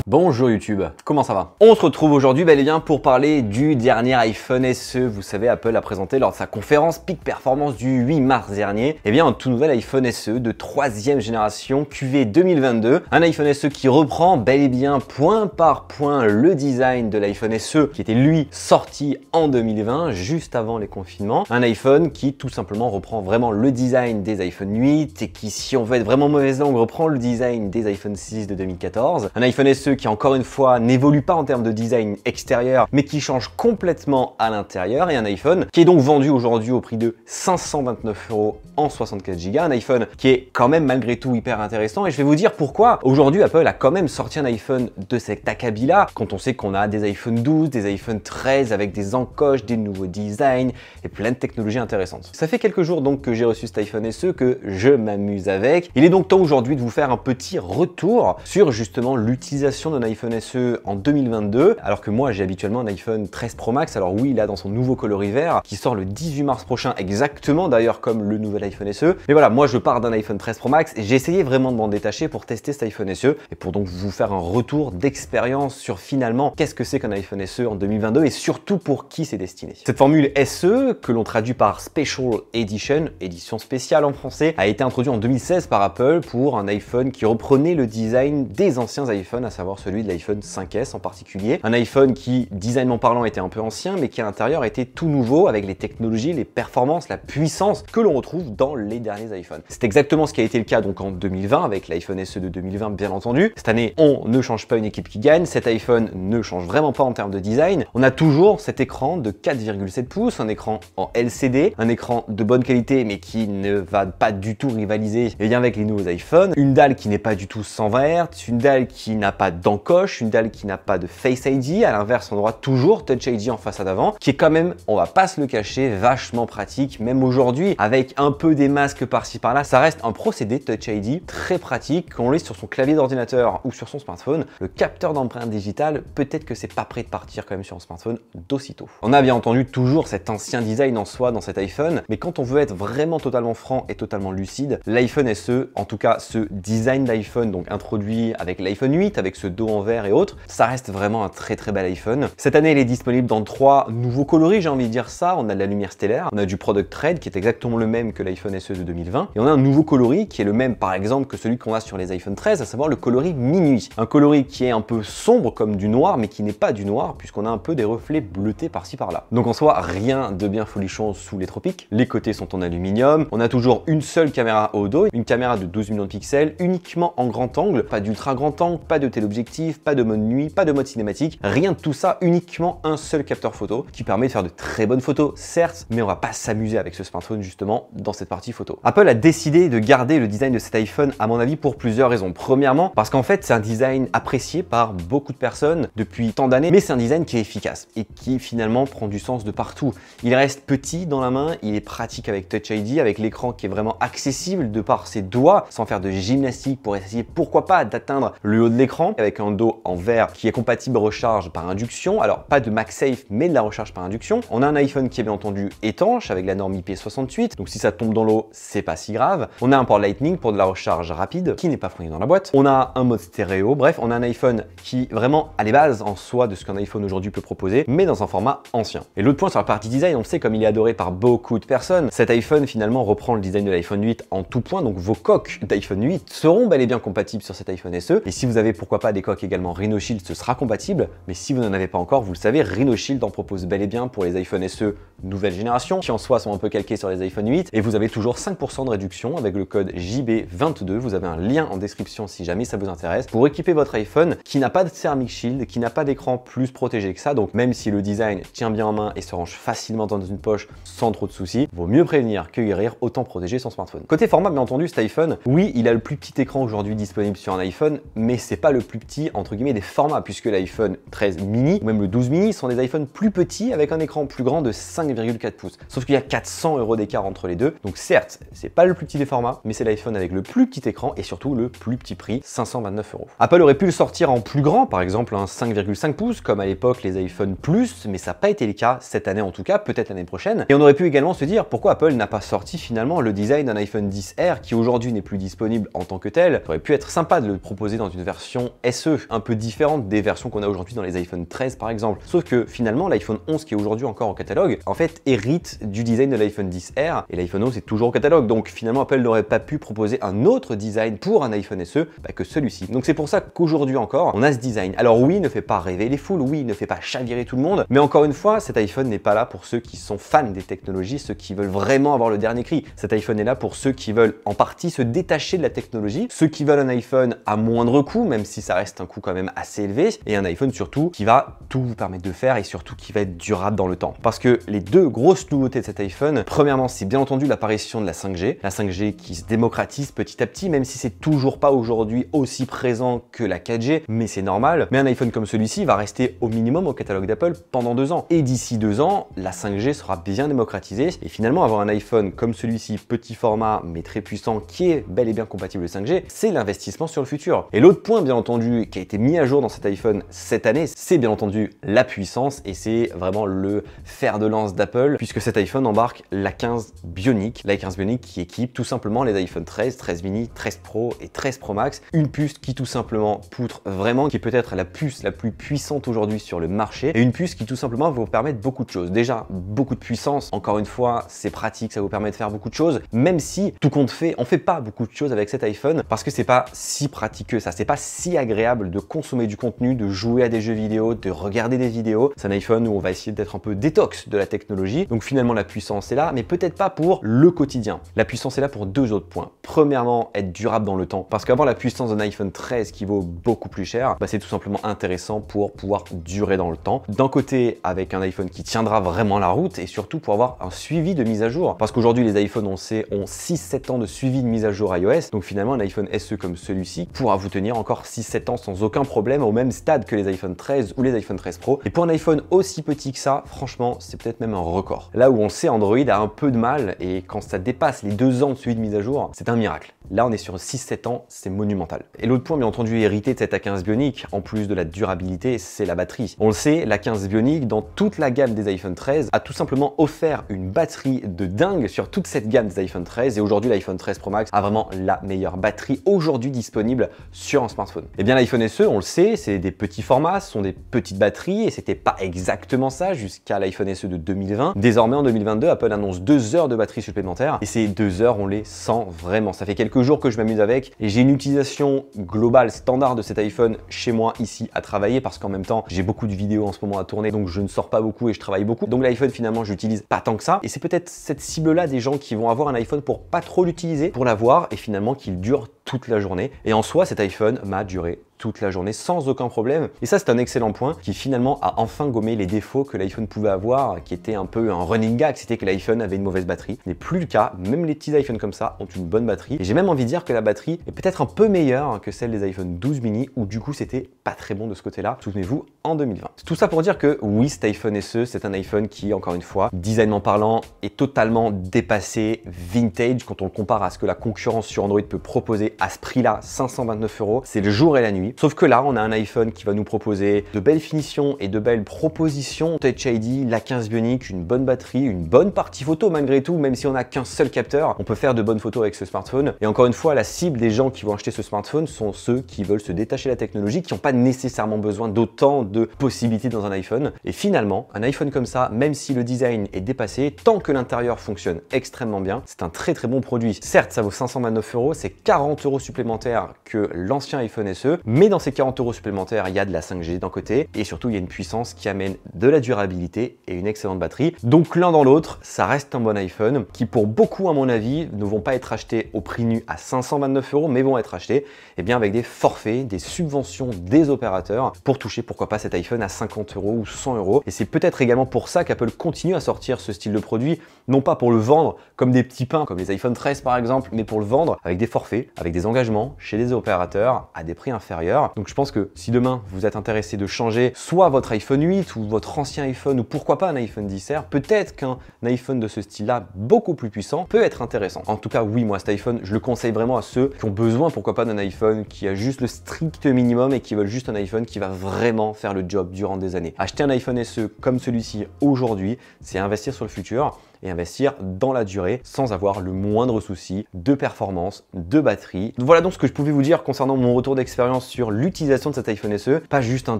Bonjour YouTube, comment ça va? On se retrouve aujourd'hui bel et bien pour parler du dernier iPhone SE. Vous savez, Apple a présenté lors de sa conférence Peak Performance du 8 mars dernier, un tout nouvel iPhone SE de 3e génération QV 2022. Un iPhone SE qui reprend bel et bien point par point le design de l'iPhone SE qui était lui sorti en 2020, juste avant les confinements. Un iPhone qui tout simplement reprend vraiment le design des iPhone 8 et qui, si on veut être vraiment mauvaise langue, reprend le design des iPhone 6 de 2014. Un iPhone SE qui encore une fois n'évolue pas en termes de design extérieur mais qui change complètement à l'intérieur, et un iPhone qui est donc vendu aujourd'hui au prix de 529 € en 64 Go, un iPhone qui est quand même malgré tout hyper intéressant, et je vais vous dire pourquoi. Aujourd'hui Apple a quand même sorti un iPhone de cet acabit là, quand on sait qu'on a des iPhone 12, des iPhone 13 avec des encoches, des nouveaux designs et plein de technologies intéressantes. Ça fait quelques jours donc que j'ai reçu cet iPhone SE, que je m'amuse avec. Il est donc temps aujourd'hui de vous faire un petit retour sur justement l'utilisation d'un iPhone SE en 2022, alors que moi j'ai habituellement un iPhone 13 Pro Max. Alors oui, il a dans son nouveau coloris vert qui sort le 18 mars prochain, exactement d'ailleurs comme le nouvel iPhone SE. Mais voilà, moi je pars d'un iPhone 13 Pro Max et j'ai essayé vraiment de m'en détacher pour tester cet iPhone SE et pour donc vous faire un retour d'expérience sur finalement qu'est-ce que c'est qu'un iPhone SE en 2022 et surtout pour qui c'est destiné. Cette formule SE, que l'on traduit par Special Edition, édition spéciale en français, a été introduite en 2016 par Apple pour un iPhone qui reprenait le design des anciens iPhones, à savoir celui de l'iPhone 5S en particulier. Un iPhone qui, designement parlant, était un peu ancien, mais qui à l'intérieur était tout nouveau avec les technologies, les performances, la puissance que l'on retrouve dans les derniers iPhones. C'est exactement ce qui a été le cas donc en 2020 avec l'iPhone SE de 2020 bien entendu. Cette année, on ne change pas une équipe qui gagne, cet iPhone ne change vraiment pas en termes de design. On a toujours cet écran de 4,7 pouces, un écran en LCD, un écran de bonne qualité mais qui ne va pas du tout rivaliser avec les nouveaux iPhones, une dalle qui n'est pas du tout 120 Hz, une dalle qui n'a pas d'encoche, une dalle qui n'a pas de Face ID. À l'inverse, on aura toujours Touch ID en façade avant, qui est quand même, on va pas se le cacher, vachement pratique. Même aujourd'hui, avec un peu des masques par-ci par-là, ça reste un procédé Touch ID très pratique. Quand on l'est sur son clavier d'ordinateur ou sur son smartphone, le capteur d'empreinte digitale, peut-être que c'est pas prêt de partir quand même sur un smartphone d'aussitôt. On a bien entendu toujours cet ancien design en soi dans cet iPhone, mais quand on veut être vraiment totalement franc et totalement lucide, l'iPhone SE, en tout cas ce design d'iPhone donc introduit avec l'iPhone 8, avec ce dos en verre et autres, ça reste vraiment un très bel iPhone. Cette année, il est disponible dans 3 nouveaux coloris, j'ai envie de dire ça. On a de la lumière stellaire, on a du Product Red qui est exactement le même que l'iPhone SE de 2020, et on a un nouveau coloris qui est le même par exemple que celui qu'on a sur les iPhone 13, à savoir le coloris minuit. Un coloris qui est un peu sombre comme du noir, mais qui n'est pas du noir puisqu'on a un peu des reflets bleutés par-ci par-là. Donc en soi, rien de bien folichon sous les tropiques. Les côtés sont en aluminium, on a toujours une seule caméra au dos, une caméra de 12 millions de pixels, uniquement en grand angle, pas d'ultra grand angle, pas de téléobjectif, pas de mode nuit, pas de mode cinématique, rien de tout ça, uniquement un seul capteur photo qui permet de faire de très bonnes photos, certes, mais on va pas s'amuser avec ce smartphone justement dans cette partie photo. Apple a décidé de garder le design de cet iPhone à mon avis pour plusieurs raisons. Premièrement, parce qu'en fait c'est un design apprécié par beaucoup de personnes depuis tant d'années, mais c'est un design qui est efficace et qui finalement prend du sens de partout. Il reste petit dans la main, il est pratique avec Touch ID, avec l'écran qui est vraiment accessible de par ses doigts, sans faire de gymnastique pour essayer pourquoi pas d'atteindre le haut de l'écran, avec un dos en verre qui est compatible recharge par induction. Alors pas de MagSafe mais de la recharge par induction. On a un iPhone qui est bien entendu étanche avec la norme IP68, donc si ça tombe dans l'eau c'est pas si grave. On a un port Lightning pour de la recharge rapide qui n'est pas fourni dans la boîte. On a un mode stéréo, bref on a un iPhone qui vraiment a les bases en soi de ce qu'un iPhone aujourd'hui peut proposer, mais dans un format ancien. Et l'autre point sur la partie design, on sait comme il est adoré par beaucoup de personnes, cet iPhone finalement reprend le design de l'iPhone 8 en tout point, donc vos coques d'iPhone 8 seront bel et bien compatibles sur cet iPhone SE, et si vous avez pourquoi pas des coques également Rhino Shield, ce sera compatible, mais si vous n'en avez pas encore, vous le savez, Rhino Shield en propose bel et bien pour les iPhone SE nouvelle génération, qui en soi sont un peu calqués sur les iPhone 8, et vous avez toujours 5% de réduction avec le code JB22, vous avez un lien en description si jamais ça vous intéresse, pour équiper votre iPhone qui n'a pas de Ceramic Shield, qui n'a pas d'écran plus protégé que ça, donc même si le design tient bien en main et se range facilement dans une poche sans trop de soucis, vaut mieux prévenir que guérir, autant protéger son smartphone. Côté format, bien entendu, cet iPhone, oui, il a le plus petit écran aujourd'hui disponible sur un iPhone, mais c'est pas le plus petit entre guillemets des formats, puisque l'iPhone 13 mini ou même le 12 mini sont des iPhones plus petits avec un écran plus grand de 5,4 pouces. Sauf qu'il y a 400 € d'écart entre les deux. Donc certes, c'est pas le plus petit des formats, mais c'est l'iPhone avec le plus petit écran et surtout le plus petit prix, 529 €. Apple aurait pu le sortir en plus grand, par exemple un 5,5 pouces, comme à l'époque les iPhone Plus, mais ça n'a pas été le cas cette année en tout cas, peut-être l'année prochaine. Et on aurait pu également se dire pourquoi Apple n'a pas sorti finalement le design d'un iPhone XR qui aujourd'hui n'est plus disponible en tant que tel. Ça aurait pu être sympa de le proposer dans une version SE, un peu différente des versions qu'on a aujourd'hui dans les iPhone 13 par exemple. Sauf que finalement l'iPhone 11 qui est aujourd'hui encore au catalogue, en fait hérite du design de l'iPhone XR et l'iPhone 11 est toujours au catalogue. Donc finalement Apple n'aurait pas pu proposer un autre design pour un iPhone SE que celui-ci. Donc c'est pour ça qu'aujourd'hui encore, on a ce design. Alors oui, il ne fait pas rêver les foules, oui, il ne fait pas chavirer tout le monde, mais encore une fois, cet iPhone n'est pas là pour ceux qui sont fans des technologies, ceux qui veulent vraiment avoir le dernier cri. Cet iPhone est là pour ceux qui veulent en partie se détacher de la technologie, ceux qui veulent un iPhone à moindre coût, même si ça reste un coût quand même assez élevé, et un iPhone surtout qui va tout vous permettre de faire et surtout qui va être durable dans le temps. Parce que les deux grosses nouveautés de cet iPhone, premièrement, c'est bien entendu l'apparition de la 5G qui se démocratise petit à petit, même si c'est toujours pas aujourd'hui aussi présent que la 4G, mais c'est normal. Mais un iPhone comme celui-ci va rester au minimum au catalogue d'Apple pendant 2 ans. Et d'ici 2 ans, la 5G sera bien démocratisée. Et finalement, avoir un iPhone comme celui-ci, petit format, mais très puissant, qui est bel et bien compatible 5G, c'est l'investissement sur le futur. Et l'autre point, bien entendu, qui a été mis à jour dans cet iPhone cette année, c'est bien entendu la puissance. Et c'est vraiment le fer de lance d'Apple, puisque cet iPhone embarque l'A15 Bionic. L'A15 Bionic qui équipe tout simplement les iPhone 13, 13 mini, 13 Pro et 13 Pro Max. Une puce qui tout simplement poutre vraiment, qui est peut-être la puce la plus puissante aujourd'hui sur le marché, et une puce qui tout simplement va vous permettre beaucoup de choses. Déjà, beaucoup de puissance, encore une fois, c'est pratique, ça vous permet de faire beaucoup de choses, même si tout compte fait, on fait pas beaucoup de choses avec cet iPhone, parce que c'est pas si pratique que ça, c'est pas si agréable de consommer du contenu, de jouer à des jeux vidéo, de regarder des vidéos. C'est un iPhone où on va essayer d'être un peu détox de la technologie, donc finalement la puissance est là, mais peut-être pas pour le quotidien. La puissance est là pour 2 autres points. Premièrement, être durable dans le temps, parce qu'avoir la puissance d'un iPhone 13 qui vaut beaucoup plus cher, c'est tout simplement intéressant pour pouvoir durer dans le temps. D'un côté, avec un iPhone qui tiendra vraiment la route, et surtout pour avoir un suivi de mise à jour, parce qu'aujourd'hui les iPhones, on sait, ont 6-7 ans de suivi de mise à jour iOS, donc finalement un iPhone SE comme celui-ci pourra vous tenir encore 6-7 ans sans aucun problème, au même stade que les iPhone 13 ou les iPhone 13 Pro. Et pour un iPhone aussi petit que ça, franchement, c'est peut-être même un record. Là où on sait Android a un peu de mal, et quand ça dépasse les 2 ans de suivi de mise à jour, c'est un miracle. Là, on est sur 6-7 ans, c'est monumental. Et l'autre point, bien entendu, hérité de cette A15 Bionic, en plus de la durabilité, c'est la batterie. On le sait, l'A15 Bionic, dans toute la gamme des iPhone 13, a tout simplement offert une batterie de dingue sur toute cette gamme des iPhone 13. Et aujourd'hui, l'iPhone 13 Pro Max a vraiment la meilleure batterie aujourd'hui disponible sur un smartphone. Et bien, l'iPhone SE, on le sait, c'est des petits formats, ce sont des petites batteries, et c'était pas exactement ça jusqu'à l'iPhone SE de 2020. Désormais, en 2022, Apple annonce 2 heures de batterie supplémentaire, et ces 2 heures, on les sent vraiment. Ça fait quelques jours que je m'amuse avec, et j'ai une utilisation globale standard de cet iPhone chez moi ici à travailler, parce qu'en même temps j'ai beaucoup de vidéos en ce moment à tourner, donc je ne sors pas beaucoup et je travaille beaucoup, donc l'iPhone finalement j'utilise pas tant que ça, et c'est peut-être cette cible là des gens qui vont avoir un iPhone pour pas trop l'utiliser, pour l'avoir et finalement qu'il dure toute la journée. Et en soi, cet iPhone m'a duré toute la journée sans aucun problème. Et ça, c'est un excellent point qui finalement a enfin gommé les défauts que l'iPhone pouvait avoir, qui était un peu un running gag, c'était que l'iPhone avait une mauvaise batterie. Ce n'est plus le cas, même les petits iPhones comme ça ont une bonne batterie. Et j'ai même envie de dire que la batterie est peut-être un peu meilleure que celle des iPhone 12 mini, où du coup, c'était pas très bon de ce côté-là. Souvenez-vous, en 2020. Tout ça pour dire que oui, cet iPhone SE, c'est un iPhone qui, encore une fois, designement parlant, est totalement dépassé, vintage, quand on le compare à ce que la concurrence sur Android peut proposer à ce prix-là, 529 €, c'est le jour et la nuit. Sauf que là, on a un iPhone qui va nous proposer de belles finitions et de belles propositions. Touch ID, l'A15 Bionic, une bonne batterie, une bonne partie photo malgré tout, même si on n'a qu'un seul capteur, on peut faire de bonnes photos avec ce smartphone. Et encore une fois, la cible des gens qui vont acheter ce smartphone sont ceux qui veulent se détacher de la technologie, qui n'ont pas nécessairement besoin d'autant de possibilités dans un iPhone. Et finalement, un iPhone comme ça, même si le design est dépassé, tant que l'intérieur fonctionne extrêmement bien, c'est un très très bon produit. Certes, ça vaut 529 €, c'est 40 € supplémentaires que l'ancien iPhone SE, mais dans ces 40 € supplémentaires, il y a de la 5G d'un côté, et surtout il y a une puissance qui amène de la durabilité et une excellente batterie. Donc l'un dans l'autre, ça reste un bon iPhone, qui pour beaucoup à mon avis, ne vont pas être achetés au prix nu à 529 €, mais vont être achetés bien avec des forfaits, des subventions des opérateurs, pour toucher pourquoi pas cet iPhone à 50 € ou 100 €. Et c'est peut-être également pour ça qu'Apple continue à sortir ce style de produit, non pas pour le vendre comme des petits pains, comme les iPhone 13 par exemple, mais pour le vendre avec des forfaits, avec des engagements chez des opérateurs à des prix inférieurs. Donc je pense que si demain vous êtes intéressé de changer soit votre iPhone 8 ou votre ancien iPhone, ou pourquoi pas un iPhone XR, peut-être qu'un iPhone de ce style-là, beaucoup plus puissant, peut être intéressant. En tout cas, oui, moi cet iPhone, je le conseille vraiment à ceux qui ont besoin, pourquoi pas, d'un iPhone qui a juste le strict minimum et qui veulent juste un iPhone qui va vraiment faire le job durant des années. Acheter un iPhone SE comme celui-ci aujourd'hui, c'est investir sur le futur et investir dans la durée sans avoir le moindre souci de performance, de batterie. Voilà donc ce que je pouvais vous dire concernant mon retour d'expérience sur l'utilisation de cet iPhone SE, pas juste un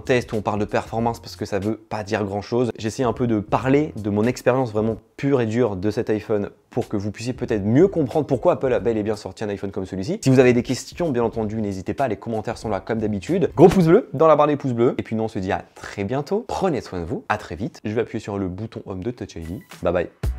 test où on parle de performance parce que ça veut pas dire grand chose. J'essaie un peu de parler de mon expérience vraiment pure et dure de cet iPhone pour que vous puissiez peut-être mieux comprendre pourquoi Apple a bel et bien sorti un iPhone comme celui-ci. Si vous avez des questions, bien entendu, n'hésitez pas, les commentaires sont là comme d'habitude. Gros pouce bleu dans la barre des pouces bleus. Et puis nous, on se dit à très bientôt. Prenez soin de vous, à très vite. Je vais appuyer sur le bouton Home de Touch ID. Bye bye.